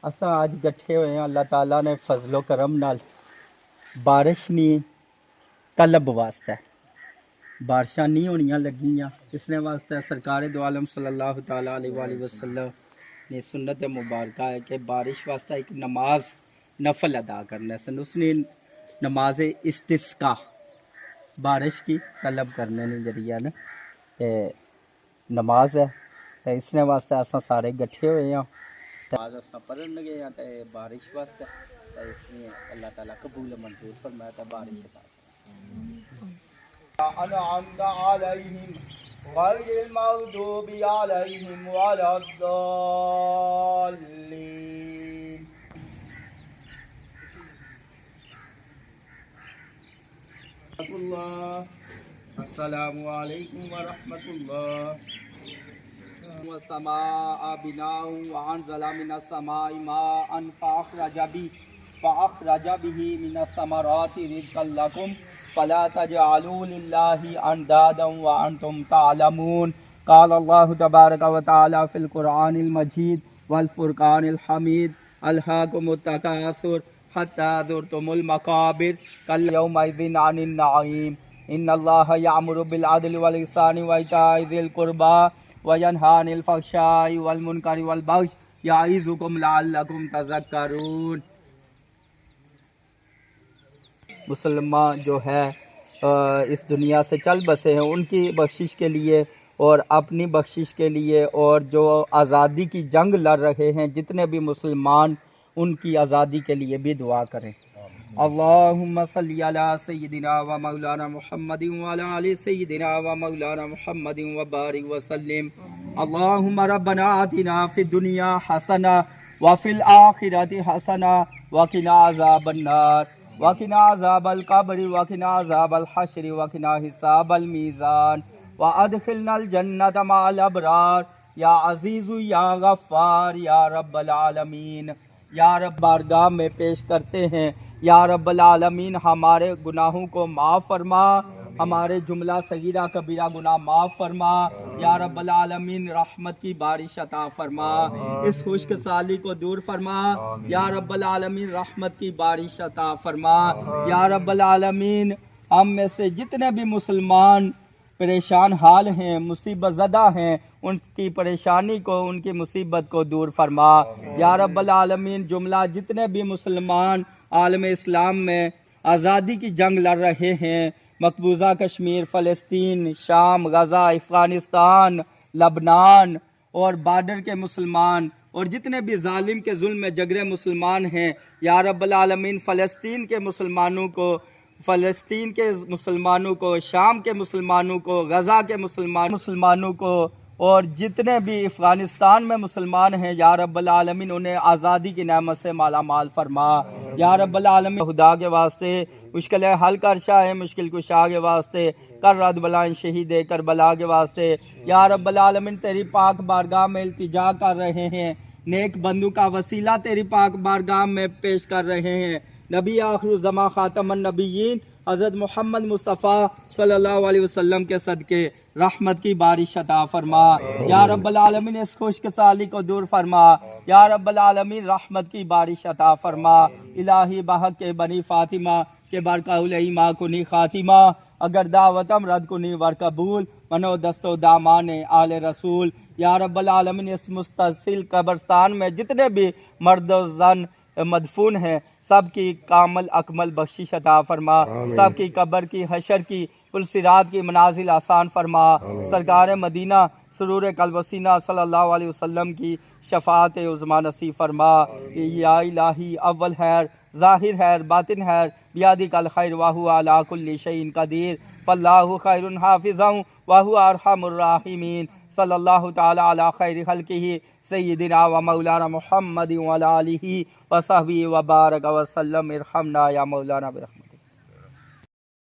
اساں اج گٹھے ہوئے ہیں اللہ تعالیٰ نے فضل و کرم نال بارش نہیں طلب واسطے بارشاں نہیں ہونیاں لگیاں اس نے واسطے سرکار دو عالم صلی اللہ تعالیٰ علیہ وآلہ وسلم نے سنت مبارکہ ہے کہ بارش واسطے ایک نماز نفل ادا کرنا سن اس نے نماز استسقاء بارش کی طلب کرنے نے ذریعہ نا نماز ہے اس نے واسطے اساں سارے گٹھے ہوئے ہیں نماز اساں پڑھن گئے ہیں تے بارش واسطے اس نے اللہ تعالیٰ قبول منظور فرمایا تے بارش عطا انعمت علیہم غیر المغضوب علیہم ولا الضالین السلام علیکم ورحمۃ اللہ والسماء بناء وانزل من السماء ماء فاخرج به من الثمرات رزقا لكم فلا تجعلوا لله اندادا وانتم تعلمون قال الله تبارك وتعالى في القرآن المجيد والفرقان الحميد الهاكم التكاثر حتى زرتم المقابر كلا يومئذ عن النعيم ان الله يأمر بالعدل والإحسان وإيتاء ذي القربى وینہی عن الفحشاء والمنکر والبغی یعظکم لعلکم تذکرون۔ مسلمان جو ہے اس دنیا سے چل بسے ہیں ان کی بخشش کے لیے اور اپنی بخشش کے لیے اور جو آزادی کی جنگ لڑ رہے ہیں جتنے بھی مسلمان ان کی آزادی کے لیے بھی دعا کریں۔ اللہم صلی علی سیدنا و مولانا محمد وعلی آل سیدنا و مولانا محمد وبارک وسلم۔ اللہم ربنا آتنا فی الدنیا حسنہ وفی الآخرۃ حسنہ وقنا عذاب النار وقنا عذاب القبر وقنا عذاب الحشر وقنا حساب المیزان وادخلنا الجنۃ مع الابرار یا عزیز یا غفار یا رب العالمین۔ یا رب بارگاہ میں پیش کرتے ہیں یا رب العالمین ہمارے گناہوں کو معاف فرما، ہمارے جملہ صغیرہ کبیرہ گناہ معاف فرما، یا رب العالمین رحمت کی بارش عطا فرما، اس خشک سالی کو دور فرما، یا رب العالمین رحمت کی بارش عطا فرما، یا رب العالمین ہم میں سے جتنے بھی مسلمان پریشان حال ہیں مصیبت زدہ ہیں ان کی پریشانی کو ان کی مصیبت کو دور فرما، یا رب العالمین جملہ جتنے بھی مسلمان عالم اسلام میں آزادی کی جنگ لڑ رہے ہیں مقبوضہ کشمیر، فلسطین، شام، غزہ، افغانستان، لبنان اور بارڈر کے مسلمان اور جتنے بھی ظالم کے ظلم میں جگرے مسلمان ہیں یا رب العالمین فلسطین کے مسلمانوں کو، شام کے مسلمانوں کو، غزہ کے مسلمانوں کو اور جتنے بھی افغانستان میں مسلمان ہیں یا رب العالمین انہیں آزادی کی نعمت سے مالا مال فرما، یا رب العالمین خدا کے واسطے مشکل حل کر شاہ مشکل کشا کے واسطے کر رد بلائیں شہید کربلا کے واسطے یا رب العالمین تیری پاک بارگاہ میں التجا کر رہے ہیں، نیک بندوں کا وسیلہ تیری پاک بارگاہ میں پیش کر رہے ہیں، نبی آخر الزمان خاتم النبیین حضرت محمد مصطفیٰ صلی اللہ علیہ وسلم کے صدقے رحمت کی بارش عطا فرما، یا رب العالمین اس خشک سالی کو دور فرما، یا رب العالمین رحمت کی بارش عطا فرما، الہی بحق کے بنی فاطمہ کے برکہ الہیمہ کنی خاتمہ اگر دعوتم رد کنی ور قبول منو دست و دامان آل رسول، یا رب العالمین اس متصل قبرستان میں جتنے بھی مرد و زن مدفون ہیں سب کی کامل اکمل بخشش عطا فرما، سب کی قبر کی حشر کی پلسرات کی منازل آسان فرما، سرکار مدینہ سرور قلب و سینہ صلی اللہ علیہ وسلم کی شفاعت عظمیٰ نصیب فرما، یا الہی اول خیر ظاہر خیر باطن خیر بیادک الخیر وہو علی کل شیء قدیر فاللہ خیر حافظا وہو ارحم الراحمین صلی اللہ تعالی علی خیر خلقہ سیدنا و مولانا محمد وعلی آلہ وصحبہ وبارک وسلم ارحمنا یا مولانا برحمتک۔